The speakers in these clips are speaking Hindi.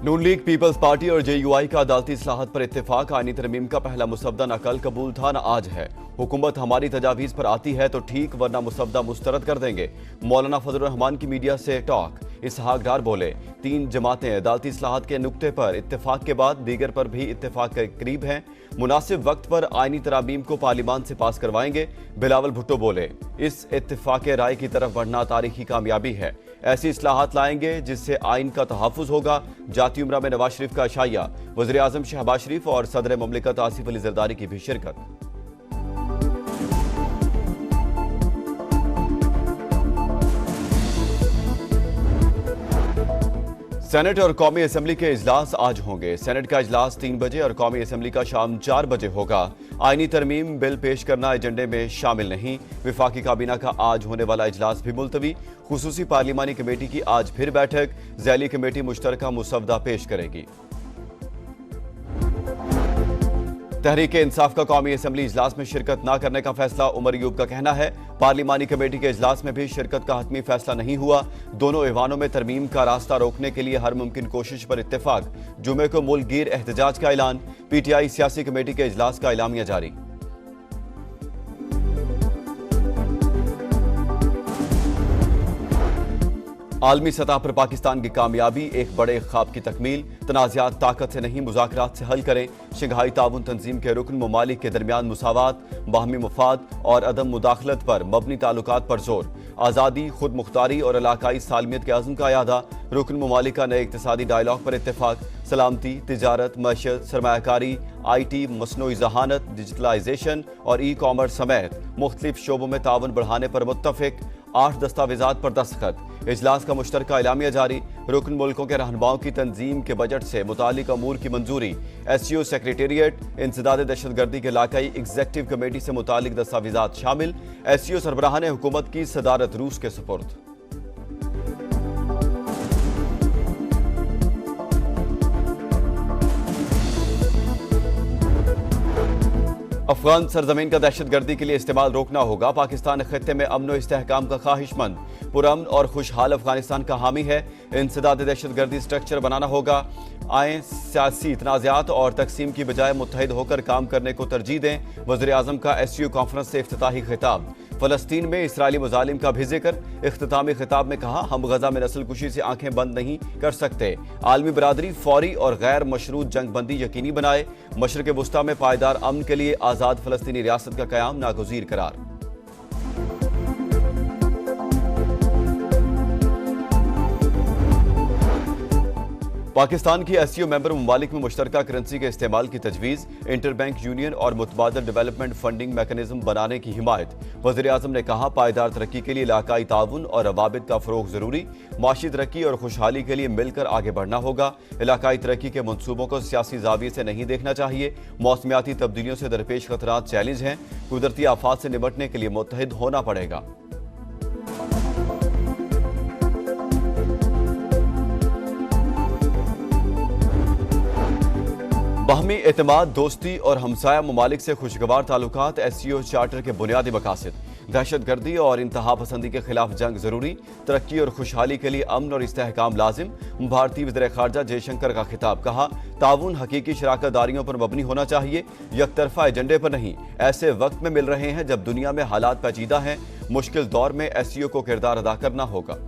नून लीग, पीपल्स पार्टी और जेयूआई का अदालती इस्लाहत पर इत्तेफाक। आईनी तरमीम का पहला मुसवदा न कल कबूल था न आज है। हुकूमत हमारी तजावीज़ पर आती है तो ठीक, वरना मुसवदा मुस्तरद कर देंगे। मौलाना फजल रहमान की मीडिया से टॉक। इसहाक डार बोले, 3 जमातें अदालती इस्लाहत के नुक्ते पर इत्तेफाक के बाद दीगर पर भी इत्तेफाक के करीब हैं। मुनासिब वक्त पर आईनी तरामीम को पार्लियामान से पास करवाएंगे। बिलावल भुट्टो बोले, इस इत्तेफाक राय की तरफ बढ़ना तारीखी कामयाबी है। ऐसी इस्लाहात लाएंगे जिससे आइन का तहफ़्फ़ुज़ होगा। जाती उम्रा में नवाज शरीफ का अशाया। वज़ीर आज़म शहबाज शरीफ और सदर मुमलिकत आसिफ अली ज़रदारी की भी शिरकत। सेनेट और कौमी असम्बली के इजलास आज होंगे। सेनेट का इजलास 3 बजे और कौमी असम्बली का शाम 4 बजे होगा। आईनी तरमीम बिल पेश करना एजेंडे में शामिल नहीं। विफाकी काबीना का आज होने वाला इजलास भी मुलतवी। खुसूसी पार्लिमानी कमेटी की आज फिर बैठक। ज़ैली कमेटी मुश्तरका मुसवदा पेश करेगी। तहरीक इंसाफ का कौमी असम्बली इजलास में शिरकत न करने का फैसला। उमर अयूब का कहना है, पार्लिमानी कमेटी के इजलास में भी शिरकत का हतमी फैसला नहीं हुआ। दोनों ऐवानों में तरमीम का रास्ता रोकने के लिए हर मुमकिन कोशिश पर इत्तेफाक। जुमे को मुल्कगीर एहतजाज का ऐलान। पीटीआई सियासी कमेटी के इजलास का एलामिया जारी। आलमी सतह पर पाकिस्तान की कामयाबी एक बड़े ख्वाब की तकमील। तनाज़ात ताकत से नहीं, मुज़ाकरात से हल करें। शंघाई ताउन तंजीम के रुकन ममालिक के दरमियान मुसावात, बाहमी मुफाद और अदम मुदाखलत पर मबनी ताल्लुकात पर जोर। आज़ादी, खुद मुख्तारी और इलाकाई सालमियत के अज़्म का यादा। रुकन ममालिक का नए इक़्तिसादी डायलॉग पर इत्तेफाक। सलामती, तिजारत, मशत, सरमायाकारी, IT, मसनूई ज़हानत, डिजिटलाइजेशन और ई-कॉमर्स समेत मुख्तलिफ शोबों में ताउन बढ़ाने पर मुत्तफ़िक। 8 दस्तावेज़ात पर दस्तखत। इजलास का मुश्तरका एलामिया जारी। रुकन मुल्कों के रहनुमाओं की तंजीम के बजट से मुतालिक अमूर की मंजूरी। SCO सेक्रेटेरिएट, इंसदाद दहशतगर्दी के इलाकाई एग्जेक्टिव कमेटी से मुतालिक दस्तावेज़ात शामिल। SCO सरबराह ने हुकूमत की सदारत रूस के सुपुर्द। अफगान सरजमीन का दहशतगर्दी के लिए इस्तेमाल रोकना होगा। पाकिस्तान खत्ते में अमन व इस्तेहकाम का ख्वाहिशमंद, पुरअमन और खुशहाल अफगानिस्तान का हामी है। इंसदाद दहशतगर्दी स्ट्रक्चर बनाना होगा। आए सियासी तनाज़ात और तकसीम की बजाय मुत्तहिद होकर काम करने को तरजीह दें। वज़ीर आज़म का SCO कॉन्फ्रेंस से इफ्तिताही खिताब। फ़लस्तीन में इसराइली मुजालिम का भी जिक्र। इख्तितामी खिताब में कहा, हम गजा में नस्ल कुशी से आंखें बंद नहीं कर सकते। आलमी बरादरी फौरी और गैर मशरूत जंग बंदी यकीनी बनाए। मशरिक़ वुस्ता में पायदार अमन के लिए आज़ाद फ़लस्तीनी रियासत का क़याम नागुज़ीर करार। पाकिस्तान की SCO मेंबर ममालिक में मुश्तरका करेंसी के इस्तेमाल की तजवीज़। इंटरबैंक यूनियन और मुतबादल डेवलपमेंट फंडिंग मैकेनिज्म बनाने की हिमायत। वज़ीर आज़म ने कहा, पायदार तरक्की के लिए इलाकाई ताउन और रवाबित का फ़रोग़ ज़रूरी। माशी तरक्की और खुशहाली के लिए मिलकर आगे बढ़ना होगा। इलाकाई तरक्की के मनसूबों को सियासी ज़ाविये से नहीं देखना चाहिए। मौसमियाती तब्दीलियों से दरपेश खतरात चैलेंज हैं। कुदरती आफात से निपटने के लिए मुत्तहिद होना पड़ेगा। बाहमी एतमाद, दोस्ती और हमसाया ममालिक से खुशगवार ताल्लुकात SCO चार्टर के बुनियादी मकासद। दहशतगर्दी और इंतहा पसंदी के खिलाफ जंग जरूरी। तरक्की और खुशहाली के लिए अमन और इस्तेहकाम लाजिम। भारतीय वज़ीर ख़ारजा जयशंकर का खिताब। कहा, ताउन हकीकी शराकत दारियों पर मबनी होना चाहिए, यकतरफा एजेंडे पर नहीं। ऐसे वक्त में मिल रहे हैं जब दुनिया में हालात पेचीदा हैं। मुश्किल दौर में SCO को किरदार अदा करना होगा।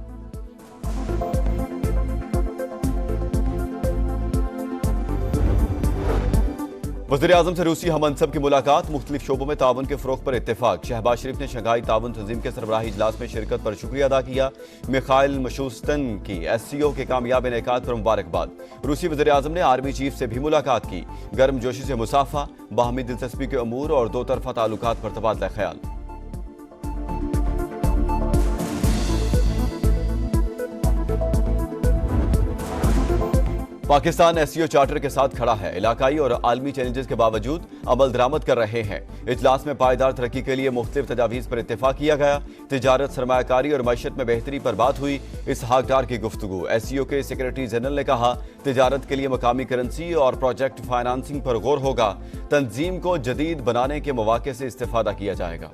वज़ीर आज़म से रूसी हमअनसब की मुलाकात। मुख्तलिफ शोबों में ताउन के फ़रोग़ पर इत्तेफाक। शहबाज शरीफ ने शंघाई ताउन तंजीम के सरबराही इजलास में शिरकत पर शुक्रिया अदा किया। मिखाइल मिशूस्टन की SCO के कामयाब इनेकाद पर मुबारकबाद। रूसी वज़ीर आज़म ने आर्मी चीफ से भी मुलाकात की। गर्मजोशी से मुसाफा, बाहमी दिलचस्पी के अमूर और दो तरफा ताल्लुकात पर तबादला ख्याल। पाकिस्तान SCO चार्टर के साथ खड़ा है। इलाकाई और आलमी चैलेंजेस के बावजूद अमल दरामद कर रहे हैं। इजलास में पायदार तरक्की के लिए मुख्तलिफ तजावीज़ पर इत्तेफाक किया गया। तिजारत, सरमायाकारी और मैशत में बेहतरी पर बात हुई। इसहाक डार की गुफ्तगू। SCO के सेक्रेटरी जनरल ने कहा, तिजारत के लिए मकामी करेंसी और प्रोजेक्ट फाइनेंसिंग पर गौर होगा। तंजीम को जदीद बनाने के मौके से इस्तेफादा किया जाएगा।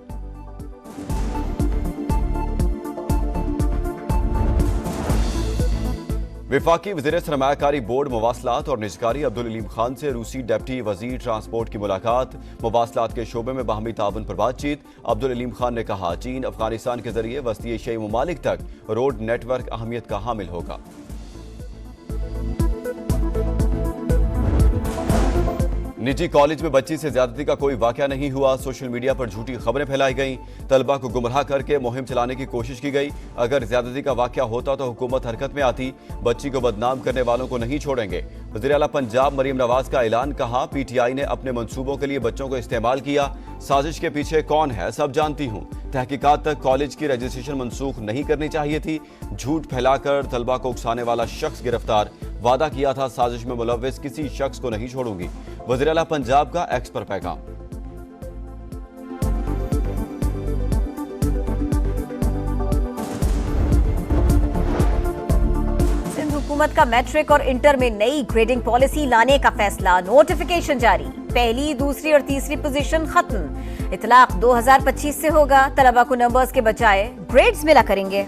वफाकी वज़ीर सरमायाकारी बोर्ड मवासलात और निजकारी अब्दुल अलीम खान से रूसी डिप्टी वजीर ट्रांसपोर्ट की मुलाकात। मवासलात के शोबे में बाहमी ताउन पर बातचीत। अब्दुल अलीम खान ने कहा, चीन अफगानिस्तान के जरिए वस्ती एशियाई ममालिक तक रोड नेटवर्क अहमियत का हामिल होगा। निजी कॉलेज में बच्ची से ज्यादती का कोई वाकया नहीं हुआ। सोशल मीडिया पर झूठी खबरें फैलाई गईं। तलबा को गुमराह करके मुहिम चलाने की कोशिश की गई। अगर ज्यादती का वाकया होता तो हुकूमत हरकत में आती। बच्ची को बदनाम करने वालों को नहीं छोड़ेंगे। वज़ीर आला पंजाब मरीम नवाज का ऐलान। कहा, पीटीआई ने अपने मंसूबों के लिए बच्चों को इस्तेमाल किया। साजिश के पीछे कौन है सब जानती हूँ। तहकीकात तक कॉलेज की रजिस्ट्रेशन मनसूख नहीं करनी चाहिए थी। झूठ फैलाकर तलबा को उकसाने वाला शख्स गिरफ्तार। वादा किया था साजिश में मुलव्विस किसी शख्स को नहीं छोड़ूंगी। वज़ीर आला पंजाब का एक्स पर पैगाम। सिंध हुकूमत का मैट्रिक और इंटर में नई ग्रेडिंग पॉलिसी लाने का फैसला। नोटिफिकेशन जारी। पहली, दूसरी और तीसरी पोजीशन खत्म। इतलाक 2025 से होगा। तलबा को नंबर्स के बजाय ग्रेड्स मिला करेंगे।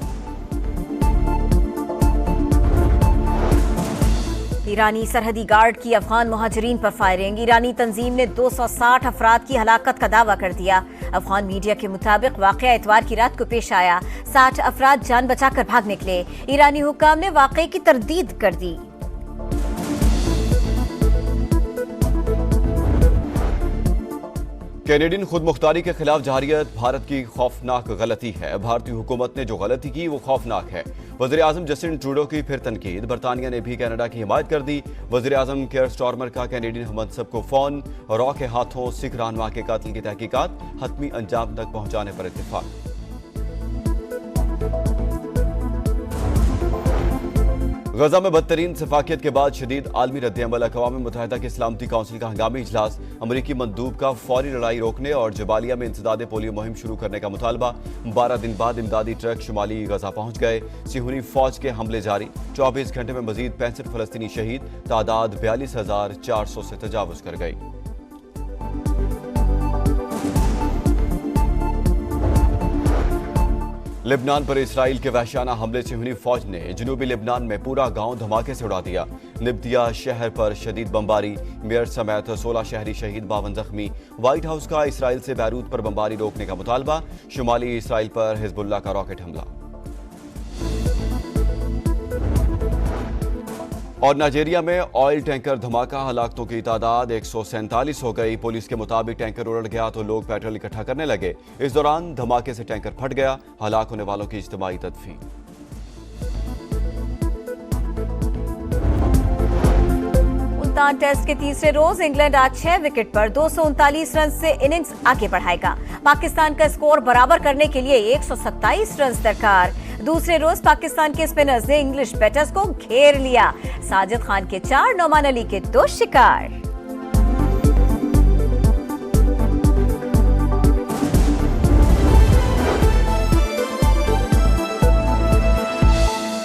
ईरानी सरहदी गार्ड की अफगान मुहाजिरीन पर फायरिंग। ईरानी तंजीम ने 260 अफराद की हलाकत का दावा कर दिया। अफगान मीडिया के मुताबिक वाकया इतवार की रात को पेश आया। 60 अफराद जान बचाकर भाग निकले। ईरानी हुक्काम ने वाकये की तरदीद कर दी। कैनेडियन खुद मुख्तारी के खिलाफ जारियत भारत की खौफनाक गलती है। भारतीय हुकूमत ने जो गलती की वो खौफनाक है। वज़ीर आज़म जस्टिन ट्रूडो की फिर तनकीद। बरतानिया ने भी कनाडा की हिमायत कर दी। वज़ीर आज़म केयर स्टारमर का कैनेडियन हमनसब को फोन। रॉ के हाथों सिख रहनुमा के कातिल की तहकीकात हतमी अंजाम तक पहुंचाने पर इत्तेफाक। गजा में बदतरीन सफाकियत के बाद शदीद आलमी रद्द-ए-अमल। अक़वाम मुत्तहिदा की सलामती काउंसिल का हंगामी इजलास। अमरीकी मंदूब का फौरी लड़ाई रोकने और जबालिया में इंसदाद पोलियो मुहिम शुरू करने का मुतालबा। 12 दिन बाद इमदादी ट्रक शुमाली गजा पहुंच गए। सिहूनी फौज के हमले जारी। 24 घंटे में मजीद 65 फलस्तीनी शहीद। तादाद 42,400 से तजावुज कर गई। लेबनान पर इसराइल के वहशाना हमले से हुई फौज ने जनूबी लेबनान में पूरा गांव धमाके से उड़ा दिया। निब्तिया शहर पर शदीद बमबारी। मेयर समेत 16 शहरी शहीद, 52 जख्मी। व्हाइट हाउस का इसराइल से बैरूत पर बमबारी रोकने का मुतालबा। शुमाली इसराइल पर हिजबुल्लाह का रॉकेट हमला। और नाइजीरिया में ऑयल टैंकर धमाका। हलाकतों की तादाद 147 हो गई। पुलिस के मुताबिक टैंकर उलट गया तो लोग पेट्रोल इकट्ठा करने लगे। इस दौरान धमाके से टैंकर फट गया। हलाक होने वालों की इज्तिमाई तदफीन। टेस्ट के तीसरे रोज इंग्लैंड आज 6 विकेट पर 239 रन से इनिंग्स आगे बढ़ाएगा। पाकिस्तान का स्कोर बराबर करने के लिए 127 रन दरकार। दूसरे रोज पाकिस्तान के स्पिनर्स ने इंग्लिश बैटर्स को घेर लिया। साजिद खान के 4, नौमान अली के 2 शिकार।